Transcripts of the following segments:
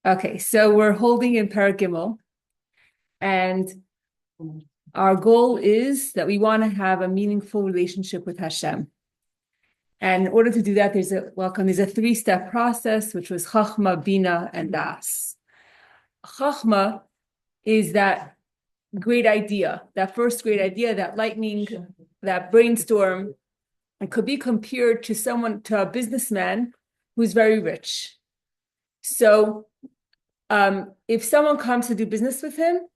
Okay, so we're holding in Perek Gimel, and our goal is that we want to have a meaningful relationship with Hashem. And in order to do that, there's a three-step process, which was Chachma, Bina, and Das. Chachma is that great idea, that first great idea, that lightning, that brainstorm. It could be compared to a businessman who's very rich. So if someone comes to do business with him,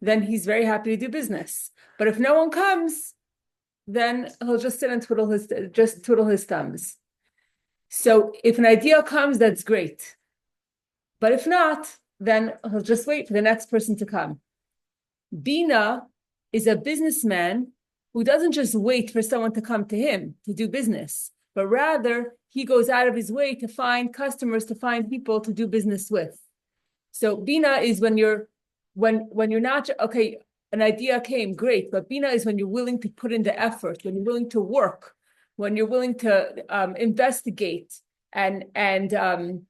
then he's very happy to do business. But if no one comes, then he'll just sit and twiddle his thumbs. So if an idea comes, that's great. But if not, then he'll just wait for the next person to come. Bina is a businessman who doesn't just wait for someone to come to him to do business, but rather he goes out of his way to find customers, to find people to do business with. So Bina is when you're not, okay, an idea came, great, but Bina is when you're willing to put in the effort, when you're willing to work, when you're willing to investigate and to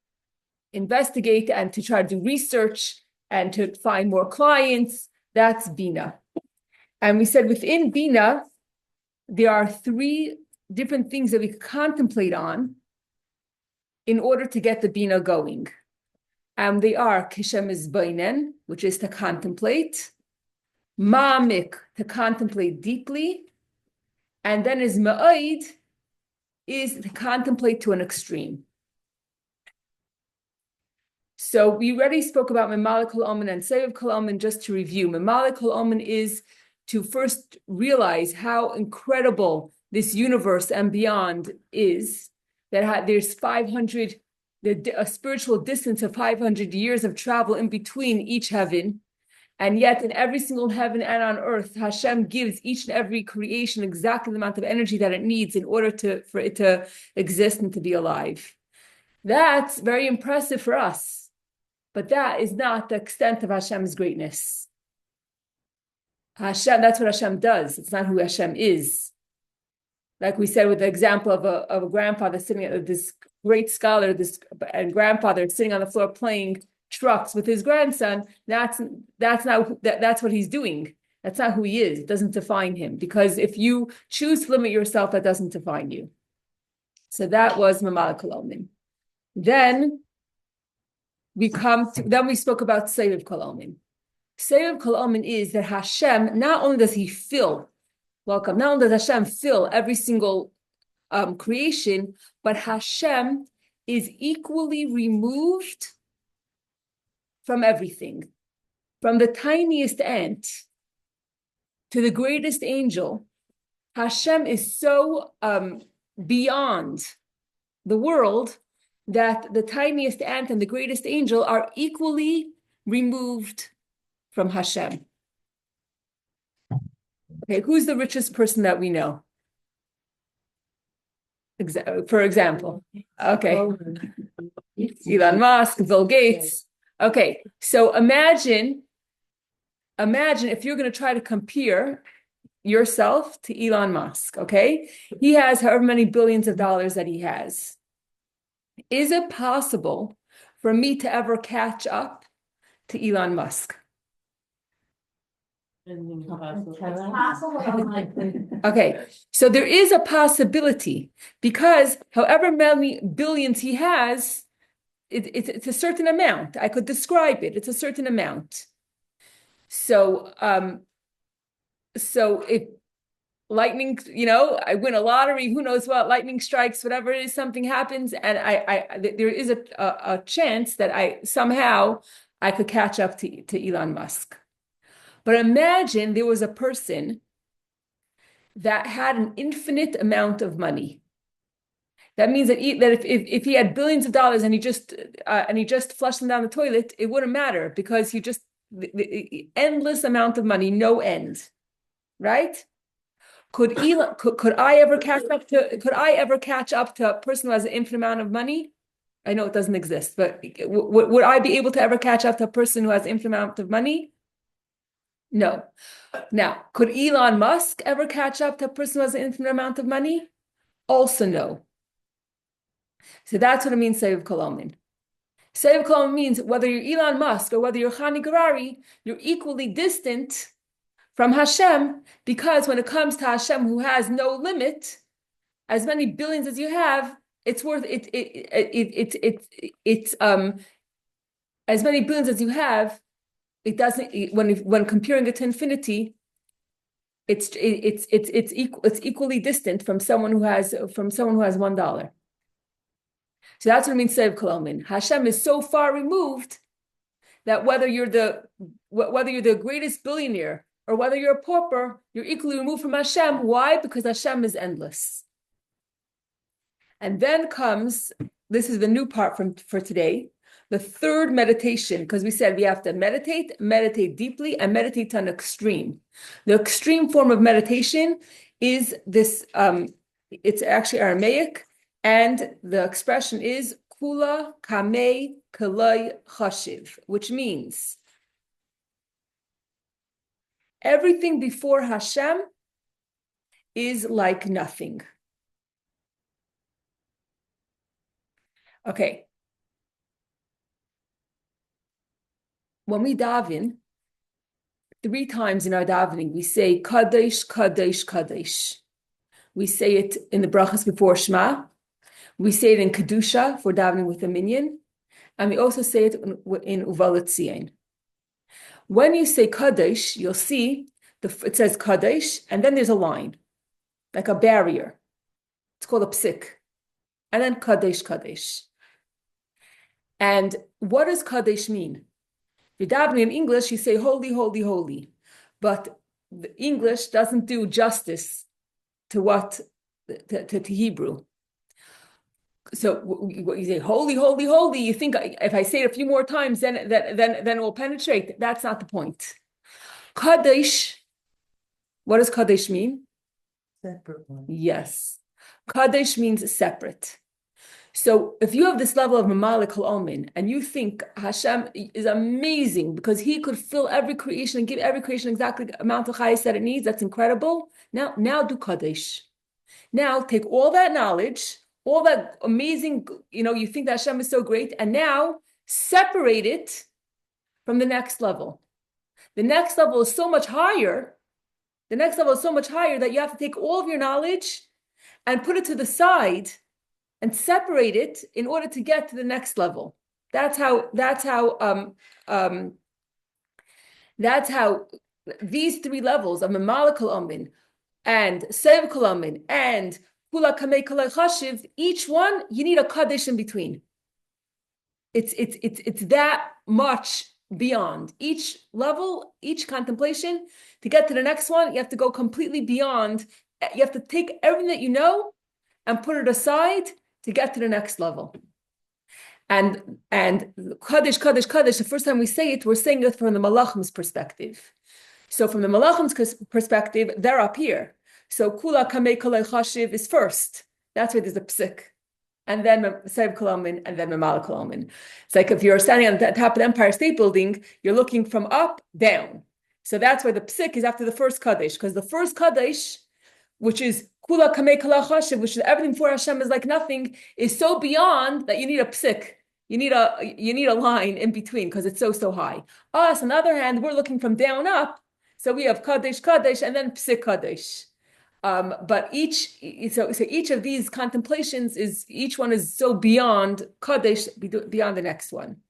try to do research and to find more clients. That's Bina. And we said within Bina, there are three different things that we contemplate on in order to get the Bina going. And they are Kishem is Bainen, which is to contemplate, Ma'amik, to contemplate deeply, and then is Ma'id, is to contemplate to an extreme. So we already spoke about Memalik Kol Omen and Seviv Kol Omen. Just to review, Memalik Kol Omen is to first realize how incredible this universe and beyond is, that there's 500, a spiritual distance of 500 years of travel in between each heaven. And yet in every single heaven and on earth, Hashem gives each and every creation exactly the amount of energy that it needs in order for it to exist and to be alive. That's very impressive for us. But that is not the extent of Hashem's greatness. Hashem, that's what Hashem does. It's not who Hashem is. Like we said with the example of a grandfather sitting at this great scholar, and grandfather sitting on the floor playing trucks with his grandson. That's what he's doing. That's not who he is. It doesn't define him, because if you choose to limit yourself, that doesn't define you. So that was Mamala Kolomin. Then we spoke about Seviv Kol Omen. Seviv Kol Omen is that Hashem, not only does Hashem fill every single creation, but Hashem is equally removed from everything. From the tiniest ant to the greatest angel, Hashem is so beyond the world that the tiniest ant and the greatest angel are equally removed from Hashem. Okay, who's the richest person that we know? For example, okay, Elon Musk, Bill Gates. Okay, so imagine if you're going to try to compare yourself to Elon Musk. Okay, he has however many billions of dollars that he has. Is it possible for me to ever catch up to Elon Musk? Okay, so there is a possibility, because however many billions he has, it's a certain amount. I could describe it. It's a certain amount. So if lightning, I win a lottery, who knows what, lightning strikes, whatever it is, something happens, and there is a chance that I could catch up to Elon Musk. But imagine there was a person that had an infinite amount of money. That means that if he had billions of dollars and he just flushed them down the toilet, it wouldn't matter, because the endless amount of money, no end, right? Could I ever catch up to a person who has an infinite amount of money? I know it doesn't exist, but would I be able to ever catch up to a person who has an infinite amount of money? No. Now, could Elon Musk ever catch up to a person who has an infinite amount of money? Also no. So that's what it means, Sev Kolomin. Sev Kolomin means whether you're Elon Musk or whether you're Chani Garari, you're equally distant from Hashem, because when it comes to Hashem, who has no limit, as many billions as you have, it's worth it's as many billions as you have, it doesn't, when comparing it to infinity, it's equally distant from someone who has $1. So that's what it means, Sev Kolomin. Hashem is so far removed that whether you're the greatest billionaire or whether you're a pauper, you're equally removed from Hashem. Why? Because Hashem is endless. And then comes, this is the new part for today, the third meditation, because we said we have to meditate deeply, and meditate to an extreme. The extreme form of meditation is this, it's actually Aramaic, and the expression is kula kamei kalei chashiv, which means everything before Hashem is like nothing. Okay. When we daven, 3 times in our davening, we say Kadesh, Kadesh, Kadesh. We say it in the brachas before Shema. We say it in Kedusha for davening with a minyan. And we also say it in Uvalat Tzion. When you say Kadesh, you'll see it says Kadesh, and then there's a line, like a barrier. It's called a psik. And then Kadesh, Kadesh. And what does Kadesh mean? If you're davening in English, you say holy, holy, holy. But the English doesn't do justice to Hebrew. So you say holy, holy, holy. You think if I say it a few more times, then it will penetrate. That's not the point. Kadesh, what does Kadesh mean? Separate one. Yes. Kadesh means separate. So if you have this level of Mamalik Omen and you think Hashem is amazing because he could fill every creation and give every creation exactly the amount of chayes that it needs, that's incredible. Now do Kadesh. Now take all that knowledge, all that amazing, you think that Hashem is so great, and now separate it from the next level. The next level is so much higher. The next level is so much higher that you have to take all of your knowledge and put it to the side and separate it in order to get to the next level. That's how these 3 levels of Mamalik Omen and Sev Kolomin and Kula Kamei Kalei Chashiv, each one you need a Kaddish in between. It's that much beyond each level, each contemplation. To get to the next one, you have to go completely beyond. You have to take everything that you know and put it aside to get to the next level. And Kaddish, Kaddish, Kaddish, the first time we say it, we're saying it from the Malachim's perspective. So from the Malachim's perspective, they're up here. So Kula Kamei Kalei Chashiv is first. That's why there's a psik. And then Sev Kolomin, and then Mamalik Kolomin. It's like if you're standing on the top of the Empire State Building, you're looking from up, down. So that's why the psik is after the first Kaddish, because the first Kaddish, which is Kula Kamei Kalei Chashiv, which is everything before Hashem is like nothing, is so beyond that you need a psik. You need a line in between because it's so high. Us, on the other hand, we're looking from down up. So we have Kadesh, Kadesh, and then Psik Kadesh. But each of these contemplations each one is so beyond Kadesh, beyond the next one.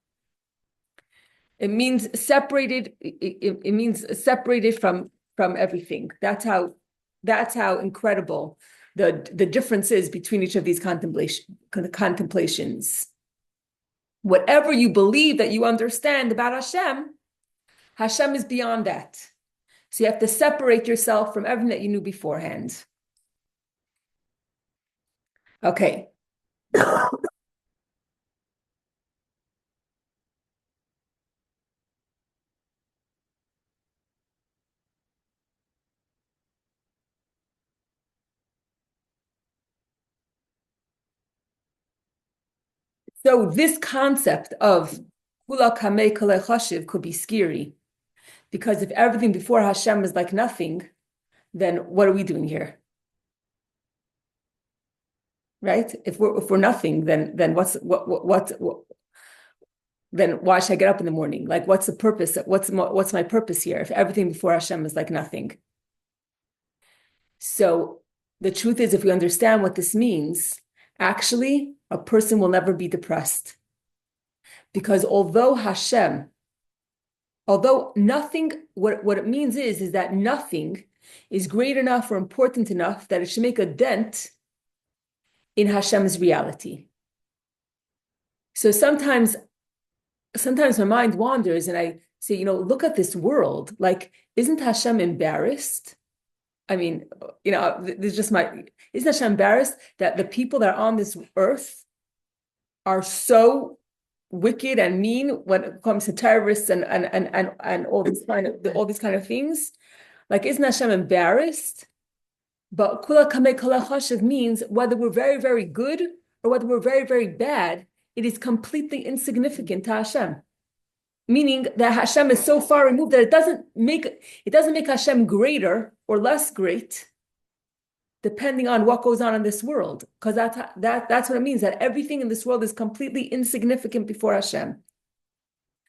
It means separated. It means separated from everything. That's how incredible the difference is between each of these contemplations. Whatever you believe that you understand about Hashem is beyond that. So you have to separate yourself from everything that you knew beforehand. Okay. So this concept of Kula Kamei Kalei Chashiv could be scary, because if everything before Hashem is like nothing, then what are we doing here? right? If we're nothing, then then why should I get up in the morning? Like, what's the purpose? What's my purpose here? If everything before Hashem is like nothing. So the truth is, if we understand what this means, actually, a person will never be depressed. Because although nothing, what it means is that nothing is great enough or important enough that it should make a dent in Hashem's reality. So sometimes my mind wanders and I say, look at this world. Like, isn't Hashem embarrassed? I mean, isn't Hashem embarrassed that the people that are on this earth are so wicked and mean when it comes to terrorists and all these kind of things? Like, isn't Hashem embarrassed? But kula kamei kala chashiv means whether we're very, very good or whether we're very, very bad, it is completely insignificant to Hashem. Meaning that Hashem is so far removed that it doesn't make Hashem greater or less great, depending on what goes on in this world. Because that's what it means, that everything in this world is completely insignificant before Hashem.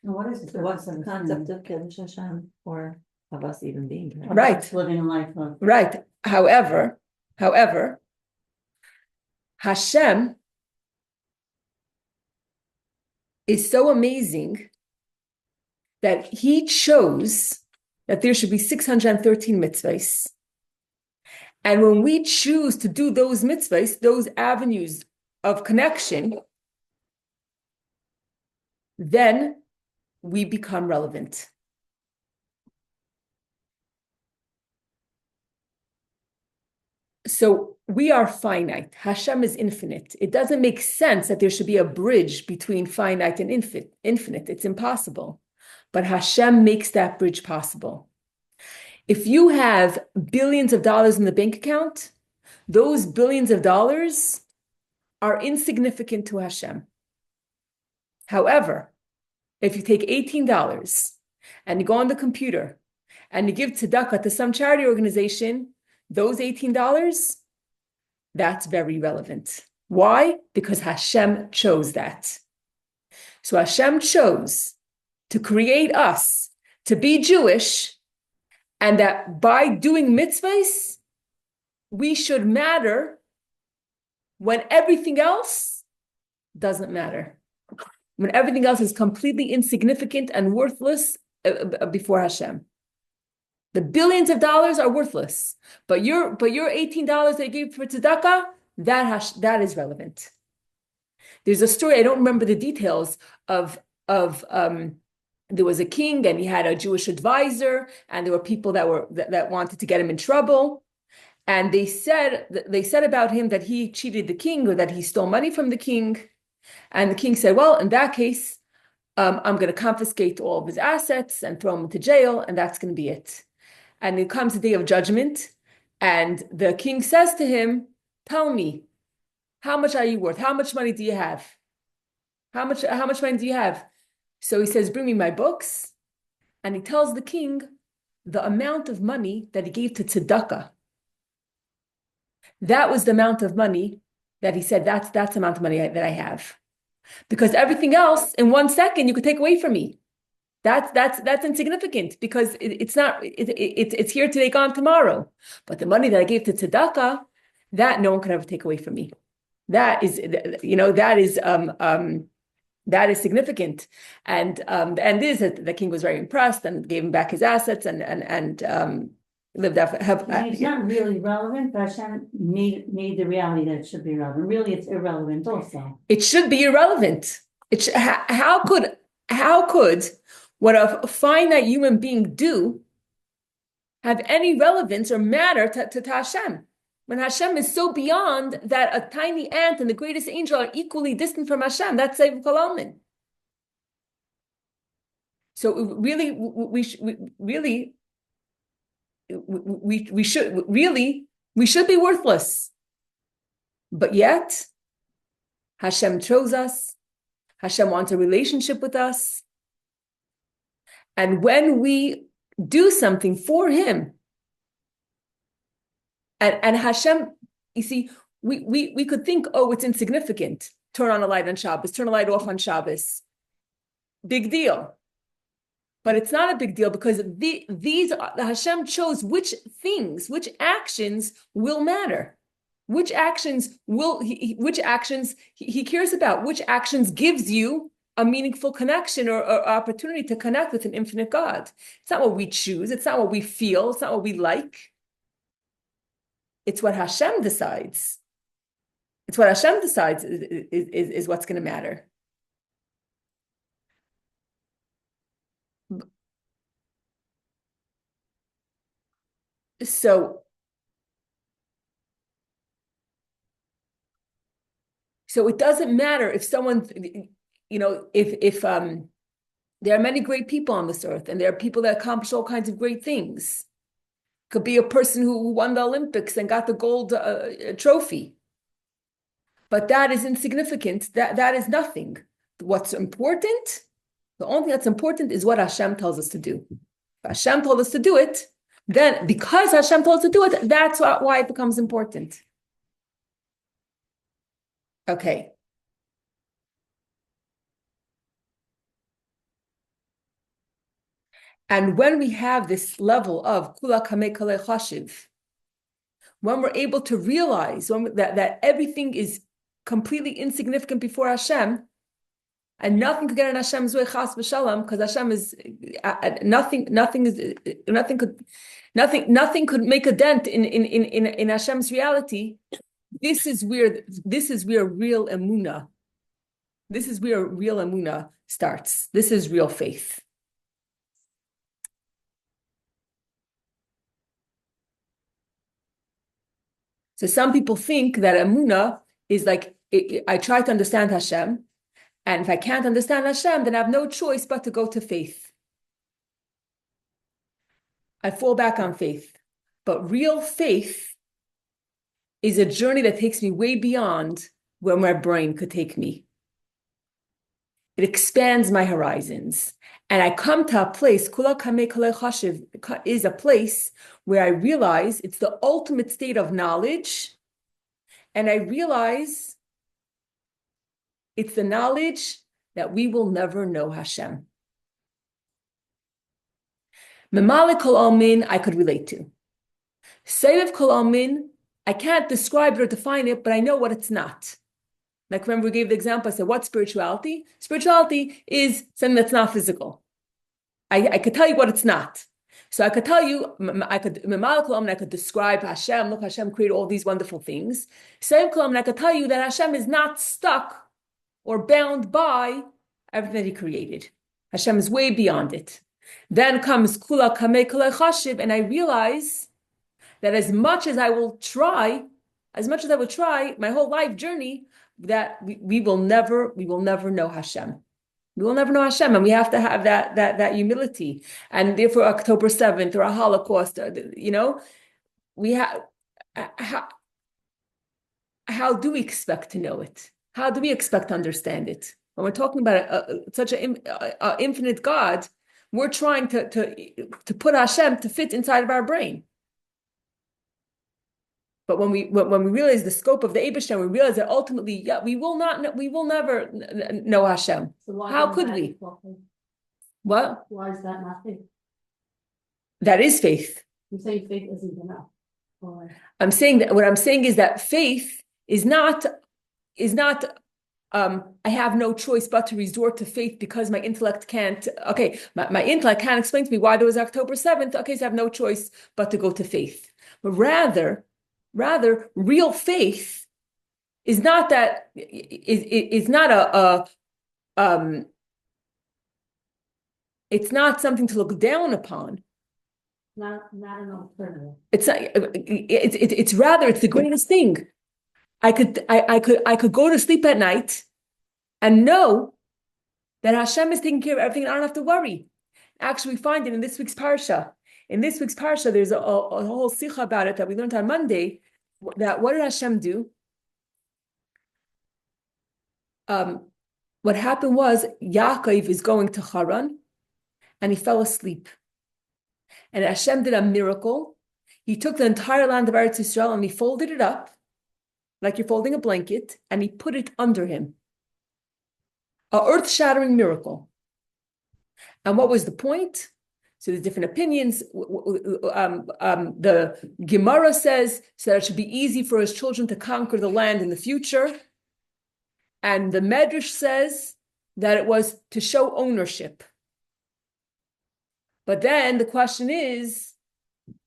What's the concept of Kiddush Hashem or of us even being here? Right. Living a life of... Right. However, Hashem is so amazing that he chose that there should be 613 mitzvahs. And when we choose to do those mitzvahs, those avenues of connection, then we become relevant. So we are finite. Hashem is infinite. It doesn't make sense that there should be a bridge between finite and infinite. It's impossible. But Hashem makes that bridge possible. If you have billions of dollars in the bank account, those billions of dollars are insignificant to Hashem. However, if you take $18 and you go on the computer and you give tzedakah to some charity organization, those $18, that's very relevant. Why? Because Hashem chose that. So Hashem chose to create us to be Jewish, and that by doing mitzvahs, we should matter when everything else doesn't matter. When everything else is completely insignificant and worthless before Hashem. The billions of dollars are worthless, but your $18 that you gave for tzedakah, that is relevant. There's a story, I don't remember the details of there was a king and he had a Jewish advisor, and there were people that wanted to get him in trouble, and they said about him that he cheated the king or that he stole money from the king, and the king said, well, in that case, I'm going to confiscate all of his assets and throw him into jail, and that's going to be it. And it comes the day of judgment, and the king says to him, tell me, how much are you worth? How much money do you have? How much money do you have? So he says, bring me my books. And he tells the king the amount of money that he gave to tzedakah. That was the amount of money that he said, that's the amount of money that I have. Because everything else, in 1 second, you could take away from me. That's insignificant, because it's here today, gone tomorrow. But the money that I gave to tzedakah, that no one could ever take away from me. That is significant. And the end is that the king was very impressed and gave him back his assets and lived out. It's not really relevant, but Hashem made the reality that it should be relevant. Really, it's irrelevant also. It should be irrelevant. How could what a finite human being do have any relevance or matter to Hashem? When Hashem is so beyond that a tiny ant and the greatest angel are equally distant from Hashem, that's Seif Kalamin. So really, we should be worthless. But yet, Hashem chose us. Hashem wants a relationship with us. And when we do something for him, and Hashem, you see, we could think, oh, it's insignificant. Turn on a light on Shabbos, turn a light off on Shabbos. Big deal. But it's not a big deal because the Hashem chose which things, which actions will matter. Which actions he cares about, which actions gives you a meaningful connection or opportunity to connect with an infinite God. It's not what we choose, it's not what we feel, it's not what we like. It's what Hashem decides. It's what Hashem decides is what's going to matter. So it doesn't matter if someone, if there are many great people on this earth, and there are people that accomplish all kinds of great things. Could be a person who won the Olympics and got the gold trophy. But that is insignificant. That is nothing. What's important, the only thing that's important is what Hashem tells us to do. If Hashem told us to do it, then because Hashem told us to do it, that's why it becomes important. Okay. And when we have this level of kula kamei kalei chashiv, when we're able to realize that everything is completely insignificant before Hashem, and nothing could get in Hashem's way, chas v'shalom, because Hashem is nothing could make a dent in Hashem's reality. This is where real emunah. This is where real emunah starts. This is real faith. So some people think that emunah is like, I try to understand Hashem, and if I can't understand Hashem, then I have no choice but to go to faith. I fall back on faith. But real faith is a journey that takes me way beyond where my brain could take me. It expands my horizons. And I come to a place, Kula Kamei Kalei Chashiv is a place where I realize it's the ultimate state of knowledge. And I realize it's the knowledge that we will never know Hashem. Memale Kol Almin, I could relate to. Seviv Kol Almin, I can't describe it or define it, but I know what it's not. Like remember we gave the example, I said, what's spirituality? Spirituality is something that's not physical. I could tell you what it's not. So I could tell you, I could describe Hashem. Look, Hashem created all these wonderful things. And I could tell you that Hashem is not stuck or bound by everything that He created. Hashem is way beyond it. Then comes Kula Kamei Kalei Chashiv, and I realize that as much as I will try, my whole life journey, that we will never know Hashem. We will never know Hashem, and we have to have that humility. And therefore, October 7th or a Holocaust, we have. How do we expect to know it? How do we expect to understand it? When we're talking about such an infinite God, we're trying to put Hashem to fit inside of our brain. But when we realize the scope of the Eibishter, we realize that ultimately, we will never know Hashem. So how could we? What? Why is that not faith? That is faith. You say faith isn't enough. Or... I'm saying that what I'm saying is that faith is not. I have no choice but to resort to faith because my intellect can't. Okay, my intellect can't explain to me why there was October 7th. Okay, so I have no choice but to go to faith. But rather, real faith is not that. Is not it's not something to look down upon. Not an alternative. It's rather it's the greatest thing. I could go to sleep at night and know that Hashem is taking care of everything and I don't have to worry. Actually, we find it in this week's parsha. In this week's parsha, there's a whole sikha about it that we learned on Monday. That what did Hashem do? What happened was Yaakov is going to Haran, and he fell asleep. And Hashem did a miracle. He took the entire land of Eretz Yisrael and he folded it up. like you're folding a blanket, and he put it under him. A earth-shattering miracle. And what was the point? So there's different opinions. The Gemara says so that it should be easy for his children to conquer the land in the future. And the Medrash says that it was to show ownership. But then the question is,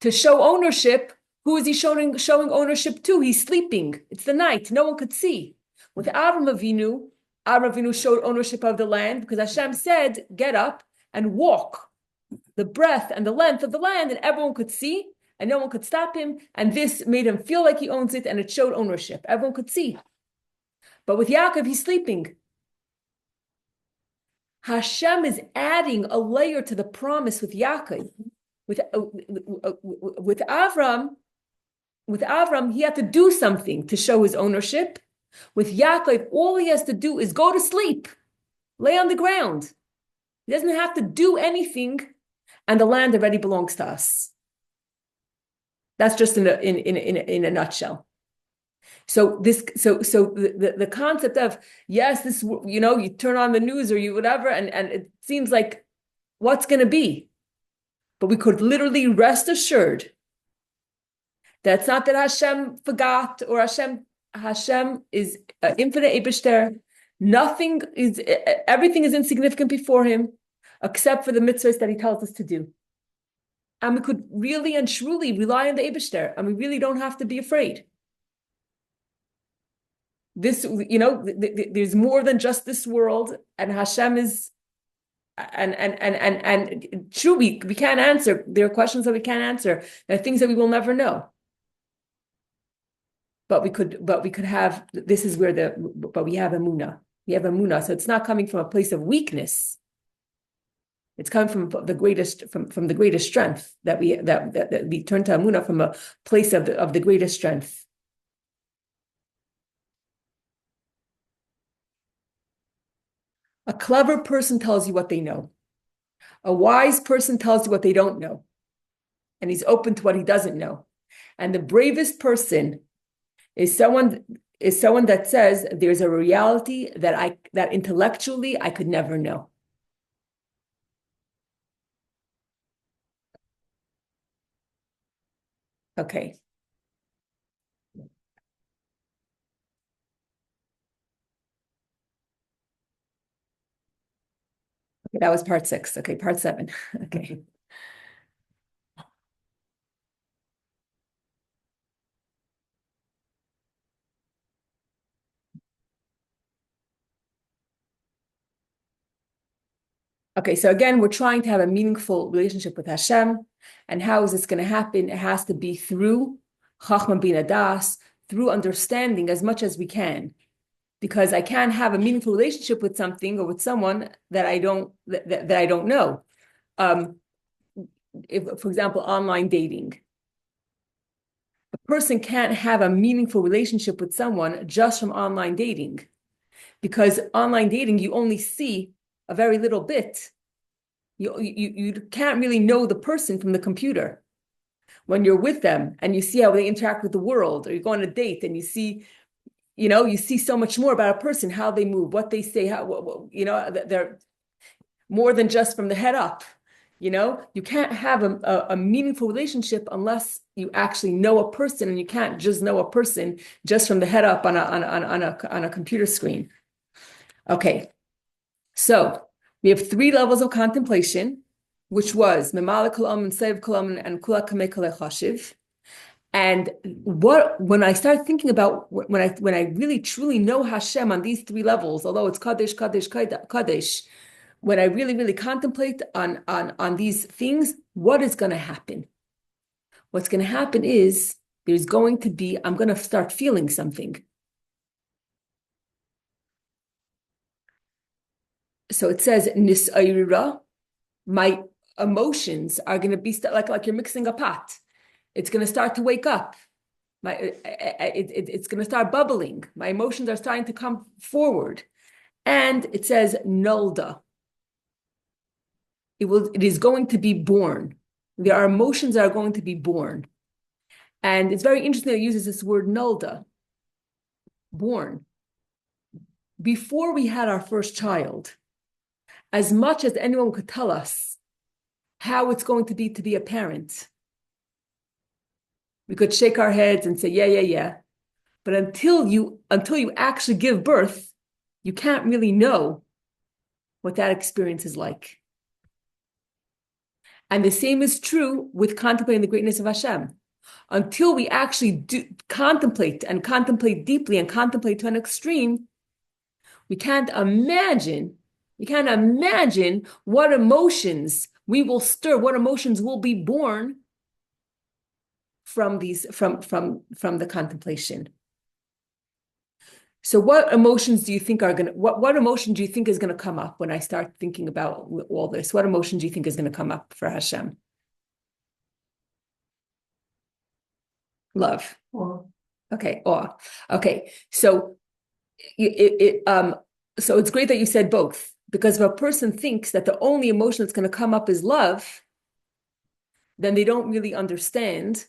to show ownership, who is he showing ownership to? He's sleeping. It's the night. No one could see. With Avram Avinu showed ownership of the land because Hashem said, get up and walk the breadth and the length of the land, and everyone could see, and no one could stop him. And this made him feel like he owns it, and it showed ownership. Everyone could see. But with Yaakov, he's sleeping. Hashem is adding a layer to the promise with Yaakov. With Avram, he had to do something to show his ownership. With Yaakov, all he has to do is go to sleep, lay on the ground. He doesn't have to do anything, and the land already belongs to us. That's just in a nutshell. So the concept of, yes, this, you turn on the news or you whatever, and it seems like what's going to be. But we could literally rest assured that it's not that Hashem forgot or Hashem is infinite Eibishter. Everything is insignificant before him, except for the mitzvahs that he tells us to do. And we could really and truly rely on the Eibishter, and we really don't have to be afraid. This, there's more than just this world, and Hashem is, and true, we can't answer. There are questions that we can't answer. There are things that we will never know. But we could have, this is where but we have emunah. We have emunah. So it's not coming from a place of weakness. It's coming from the greatest, from the greatest strength that we turn to emunah from a place of the greatest strength. A clever person tells you what they know. A wise person tells you what they don't know. And he's open to what he doesn't know. And the bravest person is someone that says there's a reality that intellectually I could never know. Okay. Okay, that was part 6. Okay, part 7. Okay. Okay, so again, we're trying to have a meaningful relationship with Hashem. And how is this going to happen? It has to be through Chachma Bina Das, through understanding as much as we can. Because I can't have a meaningful relationship with something or with someone that I don't know. If, for example, online dating. A person can't have a meaningful relationship with someone just from online dating. Because online dating, you only see a very little bit. You can't really know the person from the computer. When you're with them and you see how they interact with the world, or you go on a date and you see so much more about a person, how they move, what they say, they're more than just from the head up. You can't have a meaningful relationship unless you actually know a person, and you can't just know a person just from the head up on a computer screen. Okay. So we have 3 levels of contemplation, which was Memala Kalam and Seiv Kalam and Kula Kamei Kalei Chashiv. And when I start thinking about when I really truly know Hashem on these 3 levels, although it's Kadesh, Kadesh, Kadesh, when I really, really contemplate on these things, what is going to happen? What's going to happen is I'm going to start feeling something. So it says, Nis'ayira, my emotions are going to be like you're mixing a pot. It's going to start to wake up. It's going to start bubbling. My emotions are starting to come forward. And it says, Nolda. It is going to be born. There are emotions that are going to be born. And it's very interesting that it uses this word Nolda. born. Before we had our first child, as much as anyone could tell us how it's going to be a parent, we could shake our heads and say, yeah, yeah, yeah. But until you actually give birth, you can't really know what that experience is like. And the same is true with contemplating the greatness of Hashem. Until we actually do contemplate deeply and contemplate to an extreme, we can't imagine what emotions we will stir, what emotions will be born from the contemplation. So what emotions do you think what emotion do you think is gonna come up when I start thinking about all this? What emotion do you think is gonna come up for Hashem? Love. Or Okay, awe. Okay, so so it's great that you said both, because if a person thinks that the only emotion that's going to come up is love, then they don't really understand.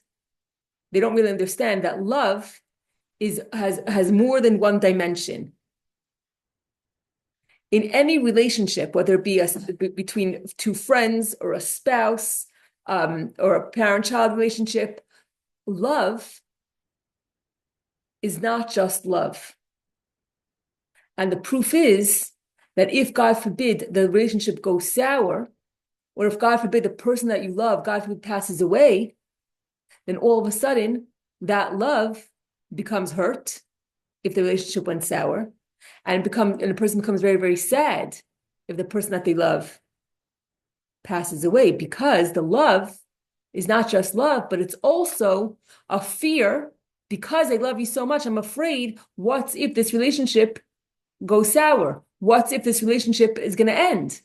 They don't really understand that love has more than one dimension. In any relationship, whether it be between two friends or a spouse, or a parent-child relationship, love is not just love. And the proof is that if, God forbid, the relationship goes sour, or if, God forbid, the person that you love, God forbid, passes away, then all of a sudden that love becomes hurt if the relationship went sour, and the person becomes very, very sad if the person that they love passes away, because the love is not just love, but it's also a fear. Because I love you so much, I'm afraid, what if this relationship goes sour? What if this relationship is going to end?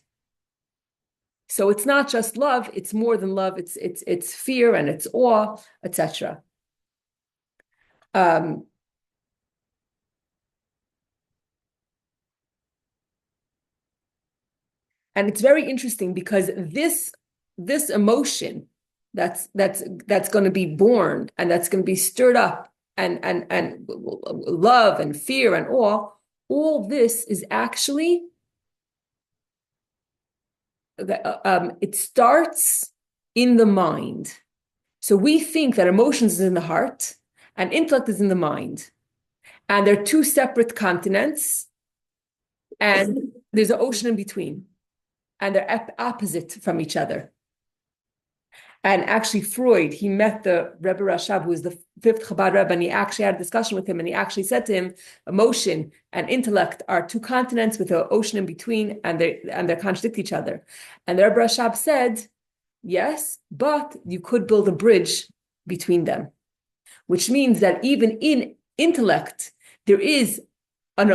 So it's not just love, it's more than love, it's fear and it's awe, etc. And it's very interesting because this emotion that's going to be born and that's going to be stirred up, and love and fear and awe, all this is actually it starts in the mind. So we think that emotions is in the heart and intellect is in the mind, and they're two separate continents, and there's an ocean in between, and they're opposite from each other. And actually, Freud, he met the Rebbe Rashab, who is the fifth Chabad Rebbe, and he actually had a discussion with him, and he actually said to him, emotion and intellect are two continents with an ocean in between, and they contradict each other. And the Rebbe Rashab said, yes, but you could build a bridge between them, which means that even in intellect, there is in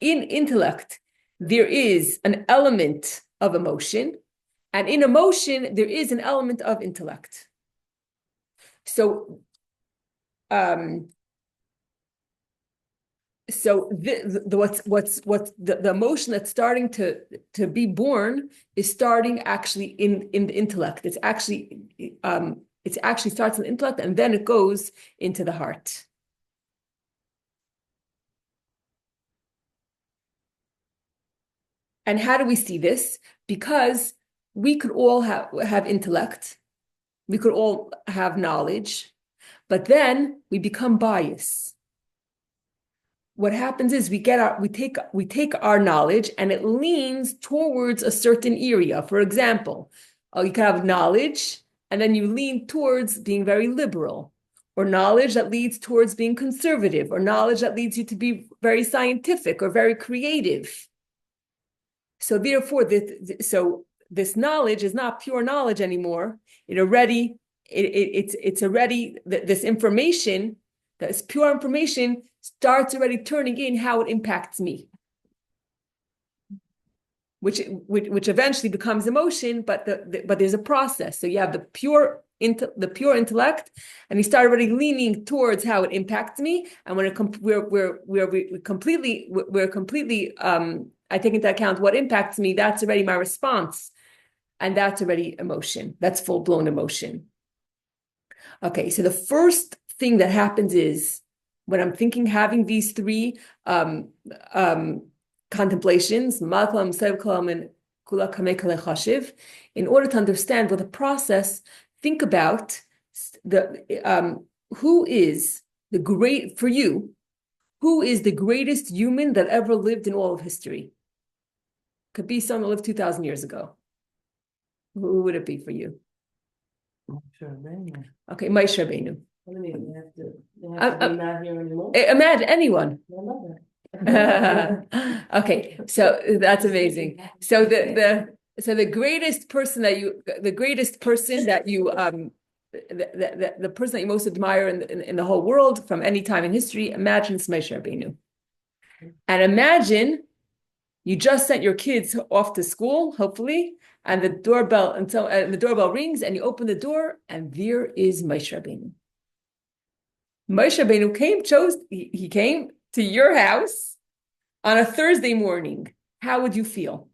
intellect, there is an element of emotion, and in emotion, there is an element of intellect. So, the emotion that's starting to be born is starting actually in the intellect. It actually starts in the intellect, and then it goes into the heart. And how do we see this? Because we could all have intellect, we could all have knowledge, but then we become biased. What happens is we take our knowledge and it leans towards a certain area. For example, you can have knowledge and then you lean towards being very liberal, or knowledge that leads towards being conservative, or knowledge that leads you to be very scientific or very creative. So therefore, this knowledge is not pure knowledge anymore. It's already this information, this pure information, starts already turning in how it impacts me, which eventually becomes emotion. But there's a process. So you have the pure intellect, and you start already leaning towards how it impacts me. And when we're completely I take into account what impacts me, that's already my response. And that's already emotion. That's full-blown emotion. Okay, so the first thing that happens is when I'm thinking, having these three contemplations, Malkalam, Sevkalam, and Kula Kamekale Chashiv, in order to understand what the process, think about who is the great, for you, who is the greatest human that ever lived in all of history? Could be someone that lived 2,000 years ago. Who would it be for you? Okay, Moshe Rabbeinu. What do you mean? They have to be not here anymore? Imagine anyone. I love that. Okay, so that's amazing. So the greatest person that you the person that you most admire in the whole world from any time in history, imagine it's Moshe Rabbeinu. And imagine you just sent your kids off to school, hopefully, and the doorbell rings, and you open the door, and there is Moshe Rabbeinu. Moshe Rabbeinu came to your house on a Thursday morning. How would you feel?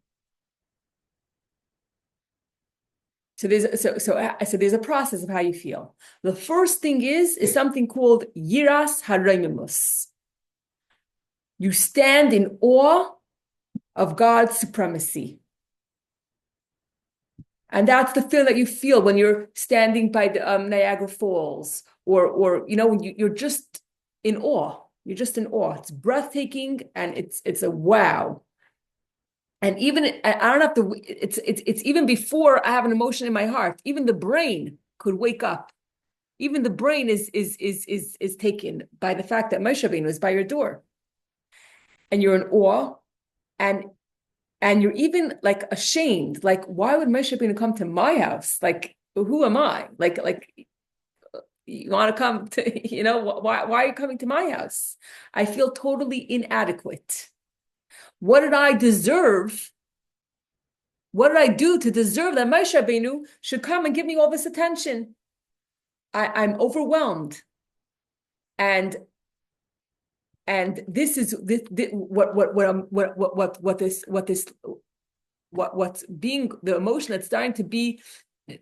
So there's a process of how you feel. The first thing is something called Yiras Haraimus. You stand in awe of God's supremacy. And that's the feeling that you feel when you're standing by the Niagara Falls, or when you're just in awe. You're just in awe. It's breathtaking, and it's a wow. And even I don't have to. It's even before I have an emotion in my heart. Even the brain could wake up. Even the brain is taken by the fact that Moshe Rabbeinu is by your door, and you're in awe, and you're even like ashamed. Like, why would Moshe Rabbeinu come to my house? Like, who am I? Like you want to come to, why are you coming to my house? I feel totally inadequate. What did I deserve? What did I do to deserve that Moshe Rabbeinu should come and give me all this attention? I'm overwhelmed. And this is what's being the emotion that's starting to be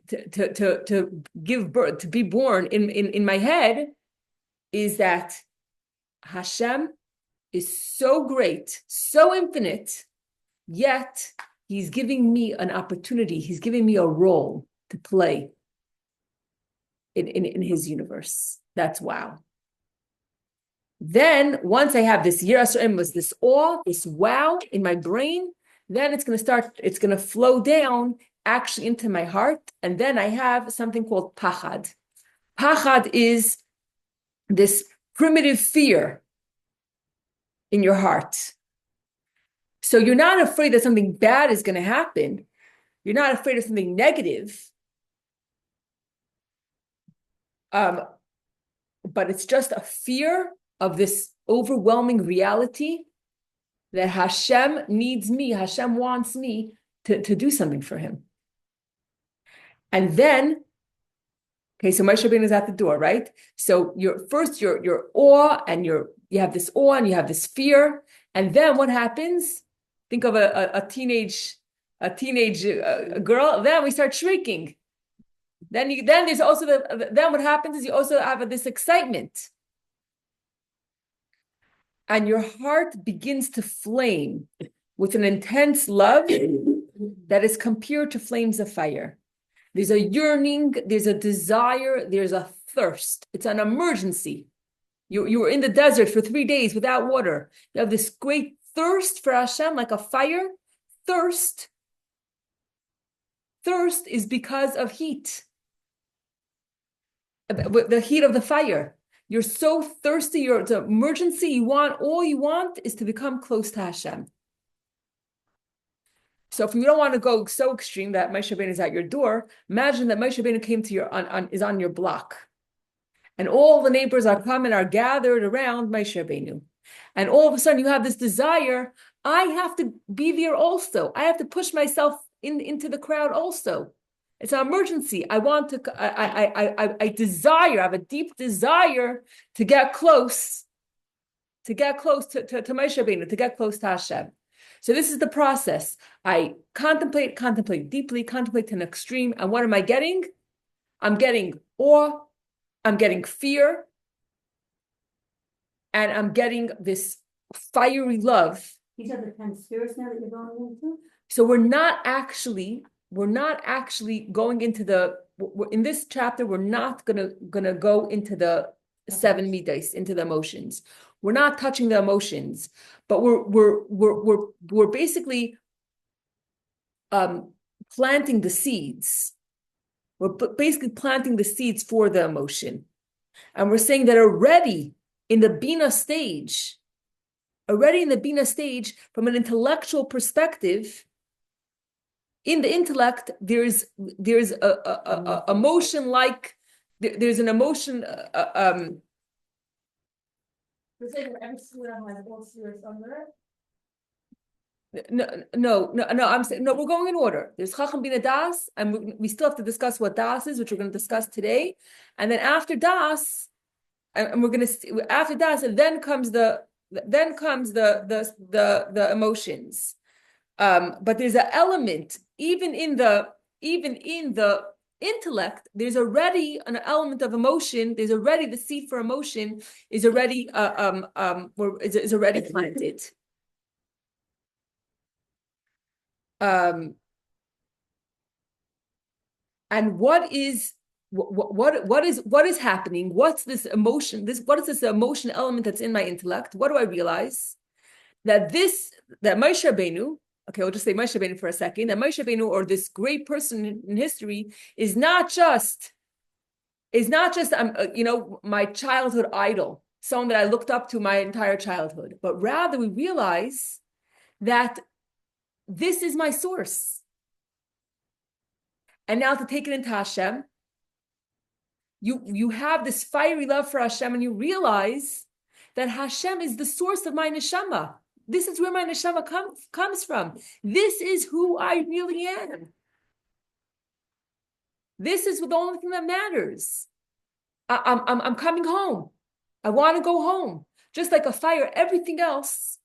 to give birth, to be born in my head, is that Hashem is so great, so infinite, yet he's giving me an opportunity, he's giving me a role to play in his universe. That's wow. Then once I have this yiras was this awe, this wow in my brain, then it's going to flow down actually into my heart. And then I have something called pachad. Pachad is this primitive fear in your heart. So you're not afraid that something bad is going to happen. You're not afraid of something negative. But it's just a fear of this overwhelming reality that Hashem needs me, Hashem wants me to do something for him. And then, okay, so Moshe Rabbeinu is at the door, right? So your awe, and you have this awe and you have this fear. And then what happens? Think of a teenage girl. Then we start shrieking. Then there's also then what happens is you also have this excitement. And your heart begins to flame with an intense love that is compared to flames of fire. There's a yearning, there's a desire, there's a thirst. It's an emergency. You were in the desert for 3 days without water. You have this great thirst for Hashem, like a fire. Thirst is because of heat. The heat of the fire. You're so thirsty, it's an emergency. All you want is to become close to Hashem. So if you don't want to go so extreme that Moshe Rabbeinu is at your door, imagine that Moshe Rabbeinu came to is on your block. And all the neighbors are gathered around Moshe Rabbeinu. And all of a sudden you have this desire, I have to be there also. I have to push myself into the crowd also. It's an emergency. I have a deep desire to get close to Moshe Rabbeinu, to get close to Hashem. So this is the process. I contemplate deeply, contemplate to an extreme. And what am I getting? I'm getting awe. I'm getting fear. and I'm getting this fiery love. These are the 10 spirits now that you're going into? So we're not actually going into in this chapter, we're not gonna go into the seven midas, into the emotions. We're not touching the emotions, but we're basically planting the seeds. We're basically planting the seeds for the emotion. And we're saying that already in the Bina stage, from an intellectual perspective, in the intellect, there's a emotion like there's an emotion. No. I'm saying no. We're going in order. There's Chacham Bina Das, and we still have to discuss what Das is, which we're going to discuss today, and then after Das, and we're going to after Das, and then comes the emotions. But there's an element even in the intellect. There's already an element of emotion. There's already the seed for emotion is already is already planted. And what is happening? What's this emotion? What is this emotion element that's in my intellect? What do I realize? That Moshe Rabbeinu, okay, we'll just say Moshe Rabbeinu for a second, that Moshe Rabbeinu, or this great person in history, is not just my childhood idol, someone that I looked up to my entire childhood, but rather we realize that this is my source. And now to take it into Hashem, you have this fiery love for Hashem, and you realize that Hashem is the source of my neshama. This is where my neshama comes from. This is who I really am. This is the only thing that matters. I'm coming home. I want to go home. Just like a fire, everything else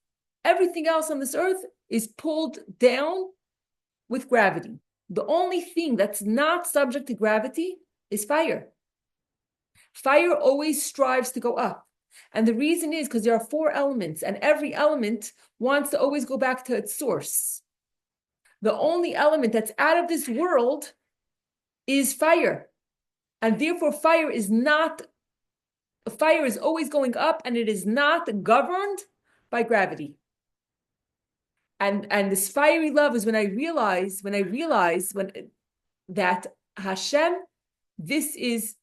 on this earth is pulled down with gravity. The only thing that's not subject to gravity is fire. Fire always strives to go up. And the reason is because there are 4 elements, and every element wants to always go back to its source. The only element that's out of this world is fire. And therefore, fire is always going up, and it is not governed by gravity. And this fiery love is when I realize that Hashem, this is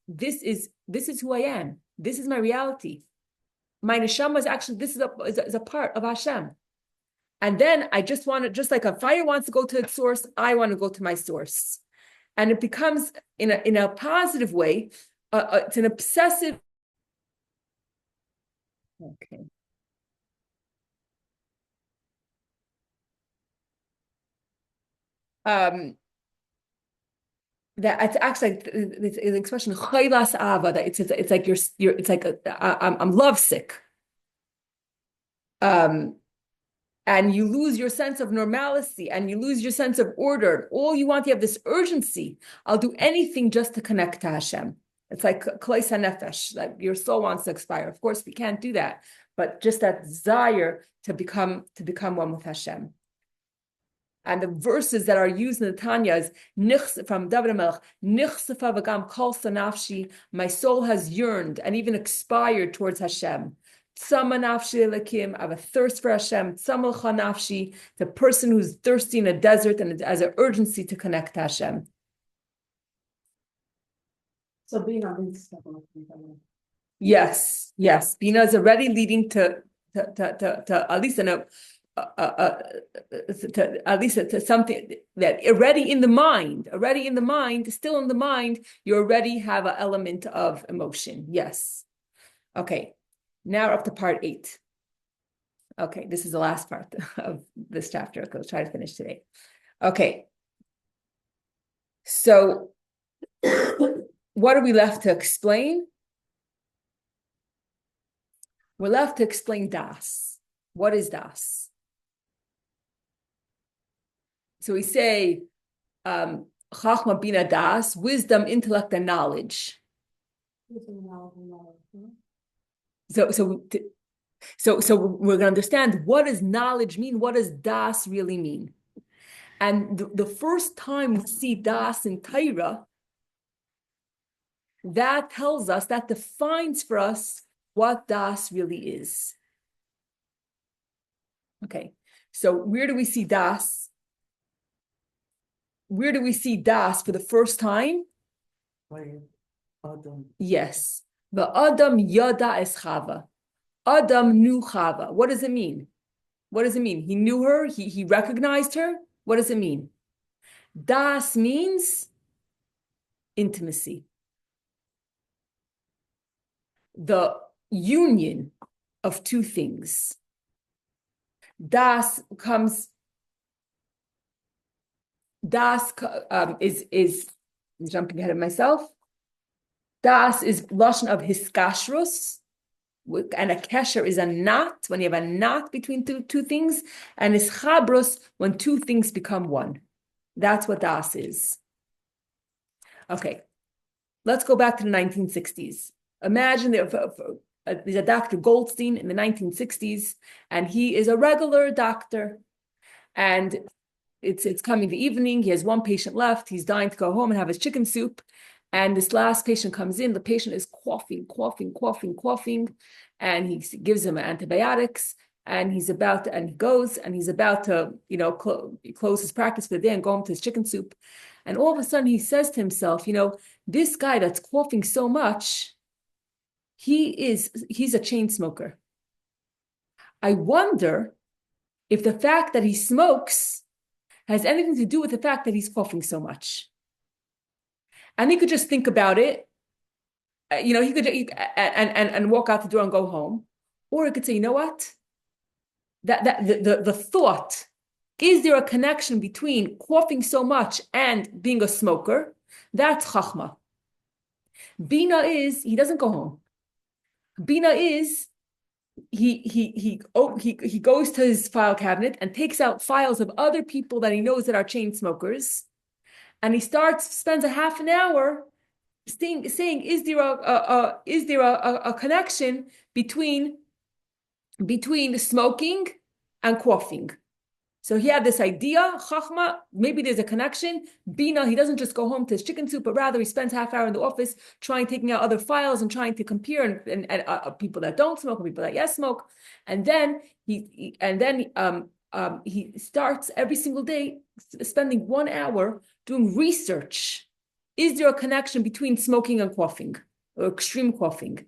who I am. This is my reality. My neshama is actually, this is a part of Hashem. And then I just like a fire wants to go to its source, I want to go to my source. And it becomes in a positive way, it's an obsessive. Okay. That it's actually it's an expression chaylas ava, that it's like it's like I'm lovesick, and you lose your sense of normalcy, and you lose your sense of order. All you want, you have this urgency. I'll do anything just to connect to Hashem. It's like klais hanefesh, like your soul wants to expire. Of course, we can't do that, but just that desire to become one with Hashem. And the verses that are used in the Tanya is from David HaMelech, Nichsefa v'gam kol sanafshi, my soul has yearned and even expired towards Hashem. Tzama nafshi elakim, I have a thirst for Hashem. Tzama l'cha nafshi, the person who's thirsty in a desert and has an urgency to connect to Hashem. So being on this stuff. Yes. Bina is already leading to at least to something that already in the mind, still in the mind, you already have an element of emotion. Yes. Okay. Now we're up to part 8. Okay, this is the last part of this chapter. Okay, we'll try to finish today. Okay. So what are we left to explain? We're left to explain Das. What is Das? So we say, Chachma Bina Das, wisdom, intellect, and knowledge. So So we're going to understand, what does knowledge mean? What does das really mean? And the first time we see das in Torah, that tells us, that defines for us what das really is. Okay, so where do we see das? Where do we see das for the first time? Yes. The Adam yada es Chava. Adam knew Chava. What does it mean? What does it mean? He knew her, he recognized her. What does it mean? Das means intimacy. The union of two things. Das comes, das is I'm jumping ahead of myself. Das is lashon of hiskashrus, and a kesher is a knot, when you have a knot between two things, and ischabrus, when two things become one. That's what das is. Okay, let's go back to the 1960s. Imagine there's a Dr. Goldstein in the 1960s, and he is a regular doctor, and it's coming the evening. He has one patient left. He's dying to go home and have his chicken soup. And this last patient comes in. The patient is coughing, and he gives him antibiotics. And he's about to, and he goes, and he's about to, close his practice for the day and go home to his chicken soup. And all of a sudden, he says to himself, this guy that's coughing so much, he's a chain smoker. I wonder if the fact that he smokes has anything to do with the fact that he's coughing so much. And he could just think about it. He could and walk out the door and go home. Or he could say, you know what? The thought, is there a connection between coughing so much and being a smoker? That's chachma. Bina is, he doesn't go home. Bina is, he goes to his file cabinet and takes out files of other people that he knows that are chain smokers, and he spends a half an hour saying, is there a connection between smoking and coughing? So he had this idea, chachma, maybe there's a connection. Bina, he doesn't just go home to his chicken soup, but rather he spends half hour in the office taking out other files and trying to compare and people that don't smoke and people that yes smoke. And then he starts every single day spending 1 hour doing research. Is there a connection between smoking and coughing, or extreme coughing?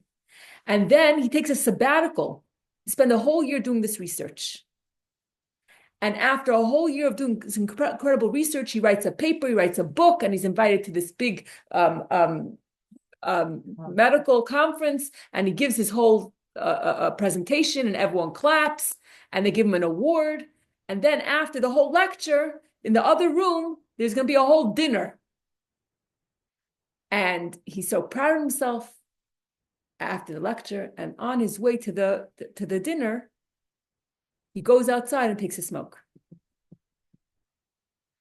And then he takes a sabbatical, spend a whole year doing this research. And after a whole year of doing this incredible research, he writes a paper, he writes a book, and he's invited to this big medical conference, and he gives his whole presentation, and everyone claps, and they give him an award. And then after the whole lecture, in the other room, there's going to be a whole dinner. And he's so proud of himself after the lecture, and on his way to the dinner, he goes outside and takes a smoke.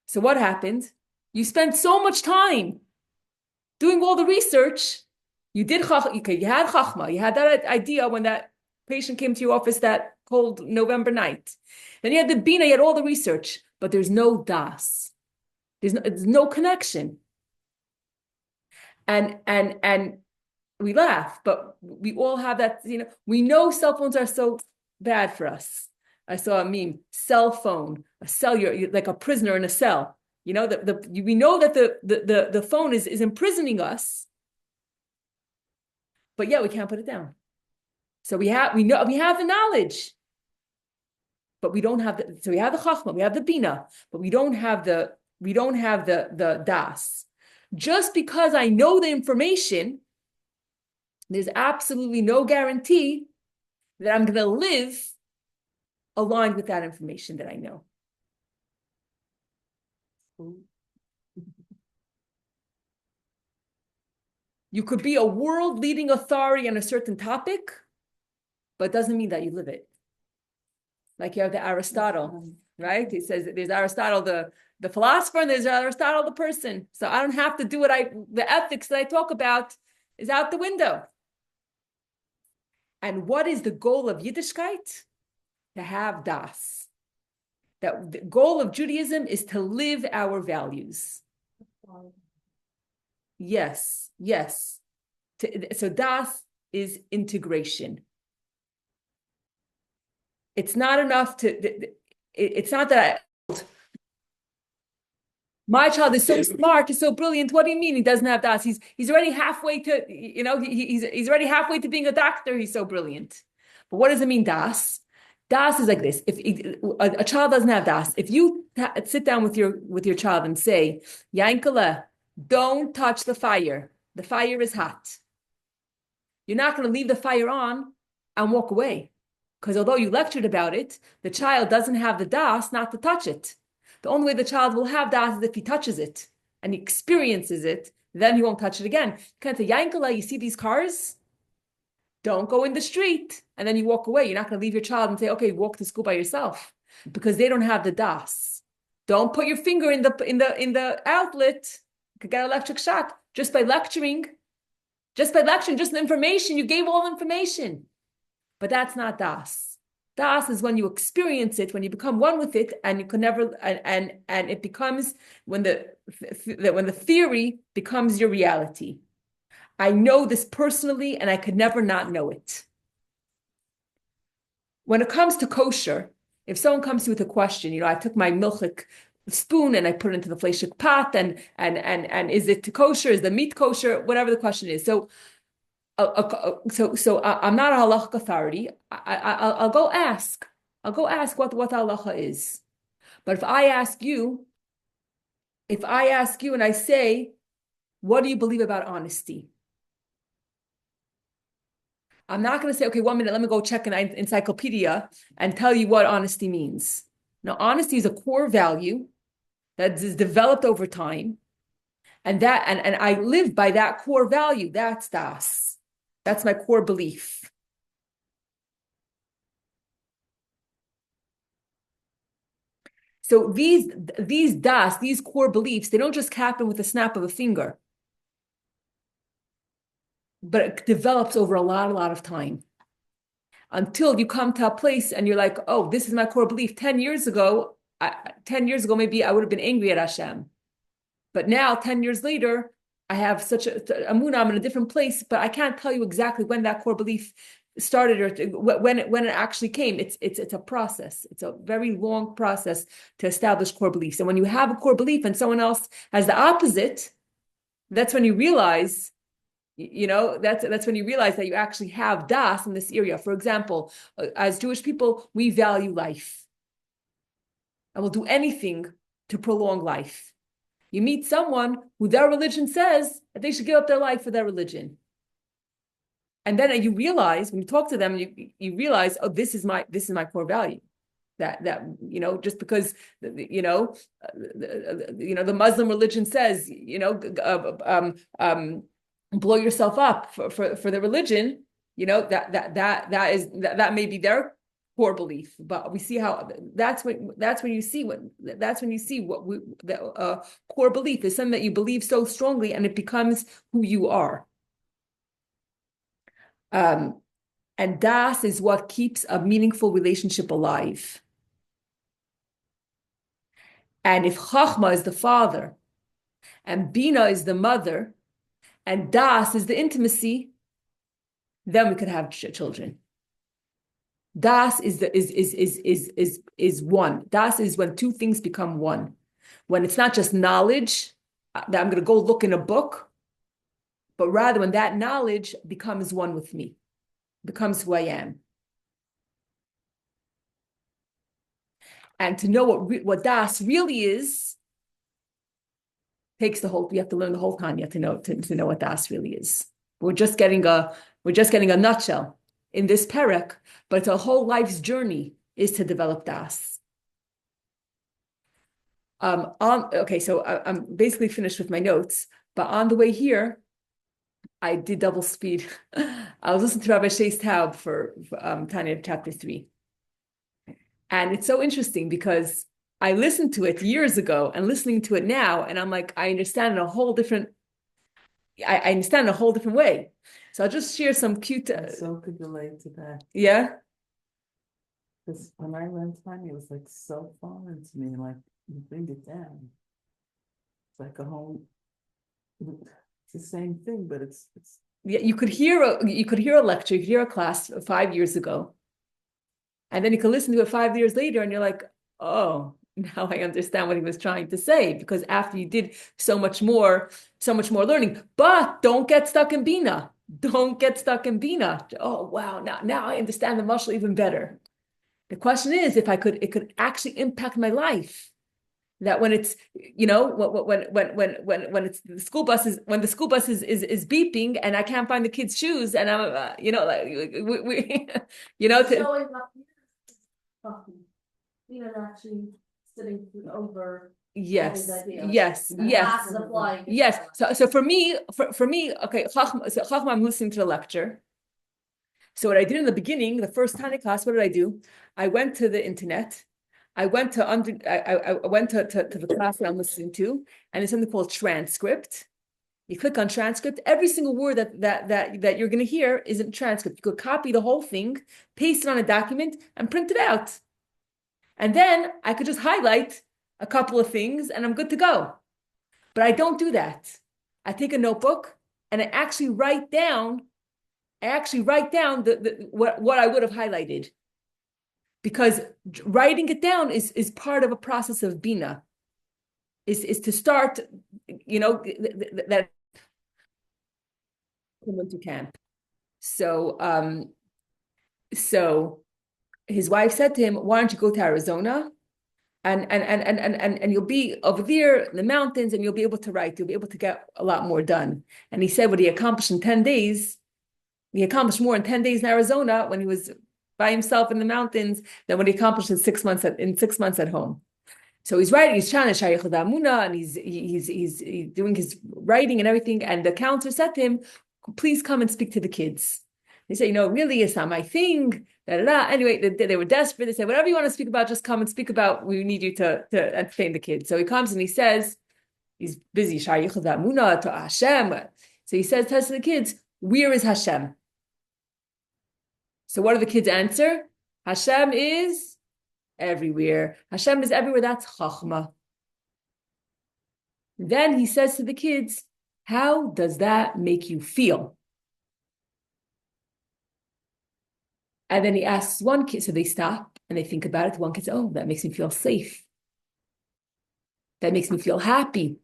So what happened? You spent so much time doing all the research. You had chachma. You had that idea when that patient came to your office that cold November night. Then you had the bina, you had all the research, but there's no das. There's no connection. And we laugh, but we all have that, we know cell phones are so bad for us. I saw a meme, cell phone, a cell, you're like a prisoner in a cell. We know that the phone is imprisoning us, but yet we can't put it down. So we have the knowledge, but we don't have so we have the chachma, we have the bina, but we don't have the das. Just because I know the information, there's absolutely no guarantee that I'm going to live aligned with that information that I know. You could be a world-leading authority on a certain topic, but it doesn't mean that you live it. Like you have the Aristotle, right? He says that there's Aristotle, the philosopher, and there's Aristotle, the person. So I don't have to do the ethics that I talk about is out the window. And what is the goal of Yiddishkeit? To have das. That the goal of Judaism is to live our values. Yes, yes. So das is integration. It's not enough it's not that my child is so smart, is so brilliant. What do you mean he doesn't have das? He's already halfway to, he's already halfway to being a doctor. He's so brilliant. But what does it mean, das? Das is like this. If a child doesn't have das, if you sit down with your child and say, Yankala, don't touch the fire. The fire is hot. You're not going to leave the fire on and walk away. Because although you lectured about it, the child doesn't have the das not to touch it. The only way the child will have das is if he touches it and he experiences it, then he won't touch it again. You can't say, Yankala, you see these cars? Don't go in the street. And then you walk away. You're not going to leave your child and say, okay, walk to school by yourself. Because they don't have the das. Don't put your finger in the outlet. You could get electric shock just by lecturing. Just the information, you gave all information. But that's not das. Das is when you experience it, when you become one with it, and you can never, and it becomes when the theory becomes your reality. I know this personally, and I could never not know it. When it comes to kosher, if someone comes to you with a question, I took my milchik spoon and I put it into the fleshik pot, and is it kosher? Is the meat kosher? Whatever the question is. So I'm not a halachic authority. I'll go ask. I'll go ask what halacha is. But if I ask you and I say, what do you believe about honesty? I'm not going to say, okay, 1 minute, let me go check an encyclopedia and tell you what honesty means. Now, honesty is a core value that is developed over time. And I live by that core value. That's das. That's my core belief. So these das, these core beliefs, they don't just happen with a snap of a finger, but it develops over a lot of time until you come to a place and you're like, oh, this is my core belief. 10 years ago, maybe I would have been angry at Hashem. But now, 10 years later, I have such a amunah, I'm in a different place, but I can't tell you exactly when that core belief started or when it actually came. It's a process. It's a very long process to establish core beliefs. And when you have a core belief and someone else has the opposite, that's when you realize, that's when you realize that you actually have das in this area. For example, as Jewish people, we value life. And we'll do anything to prolong life. You meet someone who their religion says that they should give up their life for their religion. And then you realize, when you talk to them, you realize, oh, this is my core value. That just because the Muslim religion says, blow yourself up for the religion, that may be their core belief, but we see how that's when you see what the core belief is, something that you believe so strongly and it becomes who you are. And das is what keeps a meaningful relationship alive. And if Chachma is the father and Bina is the mother and das is the intimacy, then we could have children. Das is one. Das is when two things become one. When it's not just knowledge that I'm going to go look in a book, but rather when that knowledge becomes one with me, becomes who I am. And to know what das really is takes we have to learn the whole Tanya to know what das really is. We're just getting a nutshell in this perek, but it's a whole life's journey is to develop das. So I'm basically finished with my notes, but on the way here, I did double speed. I was listening to Rabbi Shais Taub for Tanya chapter 3. And it's so interesting because I listened to it years ago and listening to it now, and I'm like, I understand in a whole different way. So I'll just share some cute, I so could relate to that. yeah, Because when I learned Tanya, it was like so foreign to me, like you bring it down. It's like a whole, it's the same thing, but it's yeah. You could hear a lecture, you could hear a class 5 years ago, and then you can listen to it 5 years later, and you're like, oh, now I understand what he was trying to say. Because after you did so much more learning. But don't get stuck in Bina. Don't get stuck in Bina. Oh wow, now I understand the muscle even better. The question is if it could actually impact my life. That when it's, when it's the school bus is beeping and I can't find the kids' shoes and I'm, like we Showing up fucking, actually sitting over all these yes, ideas. yes, And yes, classes applying. yes. So for me, okay, Chachma, I'm listening to the lecture. So what I did in the beginning, the first Tanya class, what did I do? I went to the internet. I went to I went to the class that I'm listening to, and it's something called transcript. You click on transcript. Every single word that you're going to hear is in transcript. You could copy the whole thing, paste it on a document, and print it out. And then I could just highlight a couple of things, and I'm good to go. But I don't do that. I take a notebook and I actually write down. What I would have highlighted, because writing it down is part of a process of bina. Is to start, that winter camp. So his wife said to him, "Why don't you go to Arizona? And you'll be over there in the mountains, and you'll be able to write. You'll be able to get a lot more done." And he said, what he accomplished in 10 days. He accomplished more in 10 days in Arizona when he was by himself in the mountains than what he accomplished in 6 months at home. So he's writing, he's trying to Shayach Damuna, and he's doing his writing and everything. And the counselor said to him, "Please come and speak to the kids." They say, really, it's not my thing. Da, da, da. Anyway, they were desperate. They said, "Whatever you want to speak about, just come and speak about. We need you to entertain the kids." So he comes and he says, he's busy Shayach Damuna to Hashem. So he says to the kids, "Where is Hashem?" So what do the kids answer? Hashem is everywhere. Hashem is everywhere. That's Chachma. Then he says to the kids, how does that make you feel? And then he asks one kid, so they stop and they think about it. One kid says, oh, that makes me feel safe. That makes me feel happy.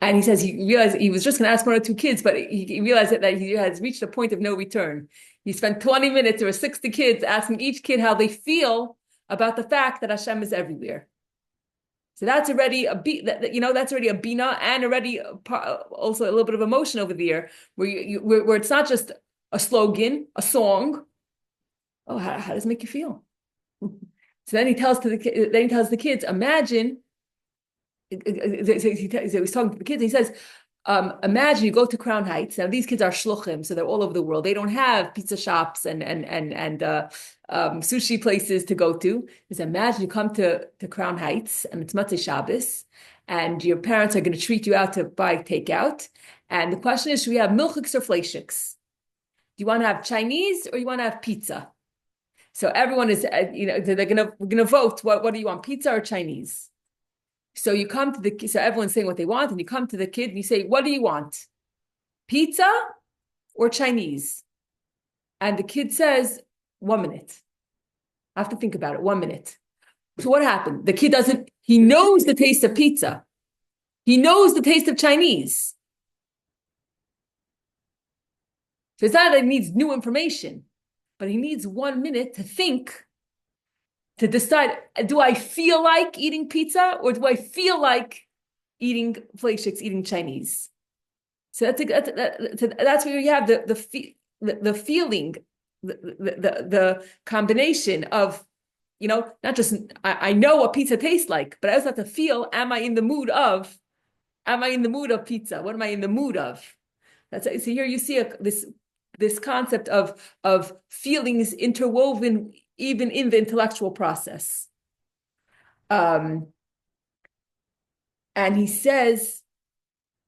And he says he realized he was just going to ask one or two kids, but he realized that he has reached a point of no return. He spent 20 minutes or 60 kids asking each kid how they feel about the fact that Hashem is everywhere. So that's already that's already a bina, and already also a little bit of emotion over there, where it's not just a slogan, a song. Oh, how does it make you feel? So then he tells the kids, imagine. He's talking to the kids. He says, imagine you go to Crown Heights. Now these kids are shluchim, so they're all over the world. They don't have pizza shops and sushi places to go to. Just imagine you come to Crown Heights and it's Matzah Shabbos, and your parents are going to treat you out to buy takeout. And the question is, should we have milchiks or fleishiks? Do you want to have Chinese or you want to have pizza? So everyone is, we're gonna vote. What do you want, pizza or Chinese? So you come to so everyone's saying what they want, and you come to the kid and you say, what do you want? Pizza or Chinese? And the kid says, 1 minute. I have to think about it, 1 minute. So what happened? The kid he knows the taste of pizza. He knows the taste of Chinese. So it's not that he needs new information, but he needs 1 minute to think, to decide, do I feel like eating pizza or do I feel like eating fleishiks, eating Chinese? So that's where you have the feeling, the combination of, not just I know what pizza tastes like, but I also have to feel, am I in the mood of pizza? What am I in the mood of? So here you see this concept of feelings interwoven even in the intellectual process. And he says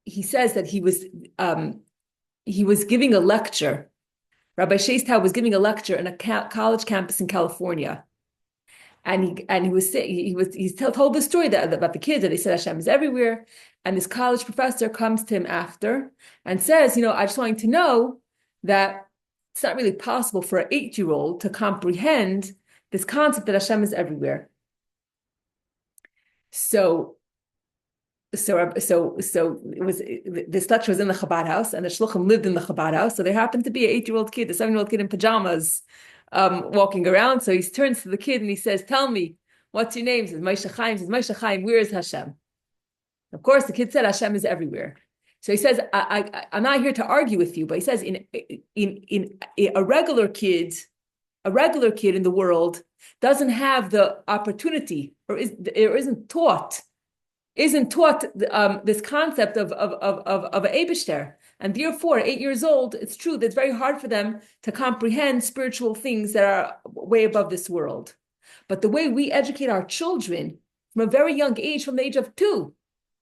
that he was he was giving a lecture. Rabbi Sheistau was giving a lecture in a college campus in California. And he told the story about the kids, that they said Hashem is everywhere. And this college professor comes to him after and says, I just want you to know that it's not really possible for an 8-year-old to comprehend this concept that Hashem is everywhere. So it was, this lecture was in the Chabad house, and the shluchim lived in the Chabad house. So there happened to be an 8-year-old kid, a 7-year-old kid in pajamas, walking around. So he turns to the kid and he says, "Tell me, what's your name?" He says, "Moshe Chaim." He says, "Moshe Chaim, where is Hashem?" Of course, the kid said, "Hashem is everywhere." So he says, I'm not here to argue with you, but he says, in a regular kid in the world doesn't have the opportunity, or isn't taught this concept of a Eibishter. And therefore, 8 years old, it's true that it's very hard for them to comprehend spiritual things that are way above this world. But the way we educate our children from a very young age, from the age of 2,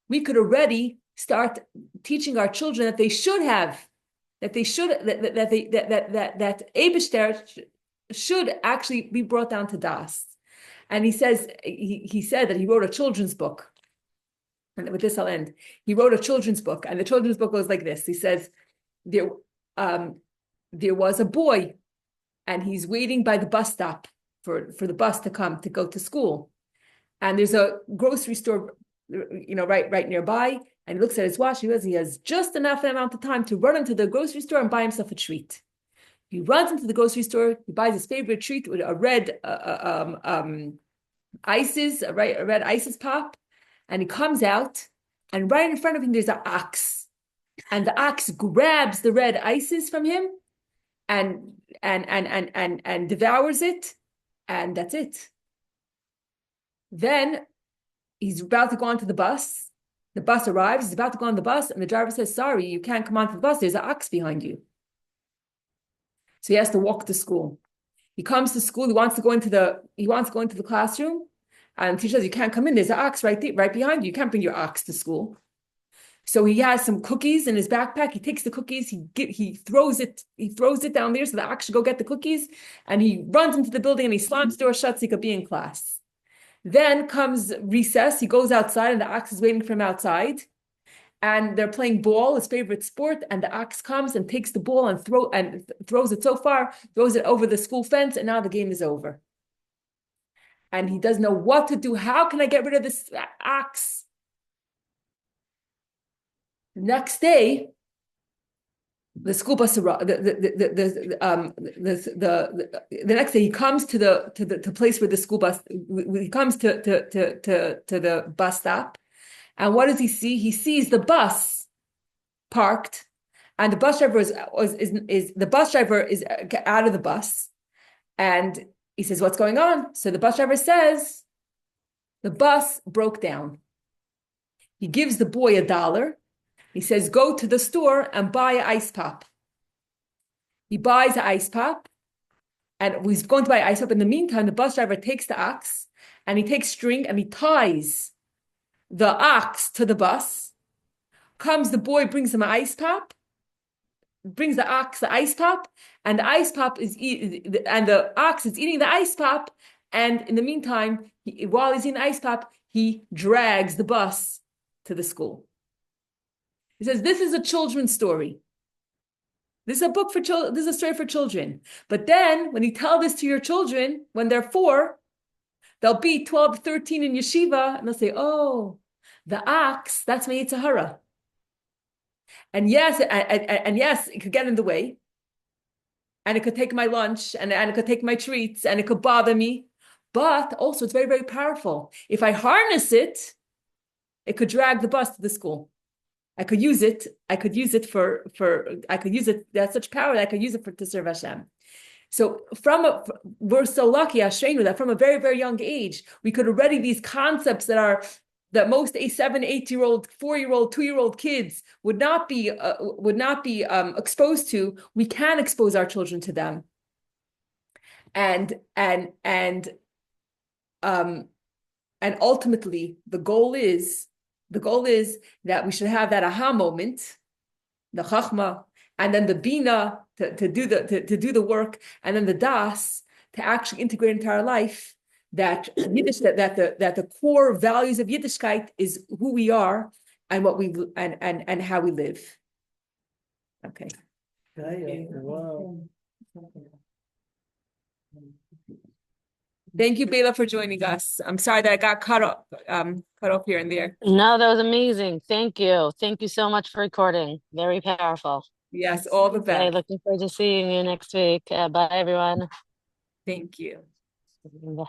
we could already start teaching our children that Eibishter should actually be brought down to das. And he says, he said that he wrote a children's book. And with this I'll end. He wrote a children's book, and the children's book goes like this. He says, there was a boy, and he's waiting by the bus stop for the bus to come to go to school. And there's a grocery store, right nearby. And he looks at his watch. He has just enough amount of time to run into the grocery store and buy himself a treat. He runs into the grocery store. He buys his favorite treat with a red ices, a red ices pop. And he comes out, and right in front of him, there's an ox. And the ox grabs the red ices from him and devours it. And that's it. Then he's about to go onto the bus. The bus arrives. He's about to go on the bus. And the driver says, "Sorry, you can't come onto the bus. There's an ox behind you." So he has to walk to school. He comes to school. He wants to go into the classroom. And the teacher says, "You can't come in. There's an ox right behind you. You can't bring your ox to school." So he has some cookies in his backpack. He takes the cookies. He throws it down there so the ox should go get the cookies. And he runs into the building and he slams the door shut so he could be in class. Then comes recess. He goes outside and the ox is waiting for him outside. And they're playing ball, his favorite sport. And the ox comes and takes the ball and throws it so far, throws it over the school fence, and now the game is over. And he doesn't know what to do. How can I get rid of this ox? The next day, the school bus arrives. The next day, he comes to the place where the school bus. He comes to the bus stop, and what does he see? He sees the bus parked, and the bus driver is out of the bus, and he says, "What's going on?" So the bus driver says, "The bus broke down." He gives the boy $1. He says, "Go to the store and buy an ice pop." He buys an ice pop, and he's going to buy ice pop. In the meantime, the bus driver takes the ox, and he takes string, and he ties the ox to the bus. Comes the boy, brings him an ice pop, brings the ox the ice pop, and the ice pop and the ox is eating the ice pop. And in the meantime, while he's eating the ice pop, he drags the bus to the school. He says, "This is a children's story. This is a book for children. This is a story for children." But then, when you tell this to your children when they're 4, they'll be 12, 13 in yeshiva, and they'll say, "Oh, the ox, that's my Yetzer Hara. And yes, it could get in the way. And it could take my lunch, and it could take my treats, and it could bother me. But also, it's very, very powerful. If I harness it could drag the bus to the school. I could use it. That's such power that I could use it to serve Hashem." So we're so lucky, Ashreinu, that from a very, very young age, we could already, these concepts that most 7, 8-year-old, 4-year-old, 2-year-old kids would not be exposed to. We can expose our children to them, and ultimately the goal is that we should have that aha moment, the chachma, and then the bina to do the work, and then the das to actually integrate into our life that Yiddish, that the core values of Yiddishkeit is who we are and what we and how we live. Okay. Wow. Thank you, Bela, for joining us. I'm sorry that I got cut off here and there. No, that was amazing. Thank you. Thank you so much for recording. Very powerful. Yes, all the Okay, best. looking forward to seeing you next week. Bye, everyone. Thank you. Bye.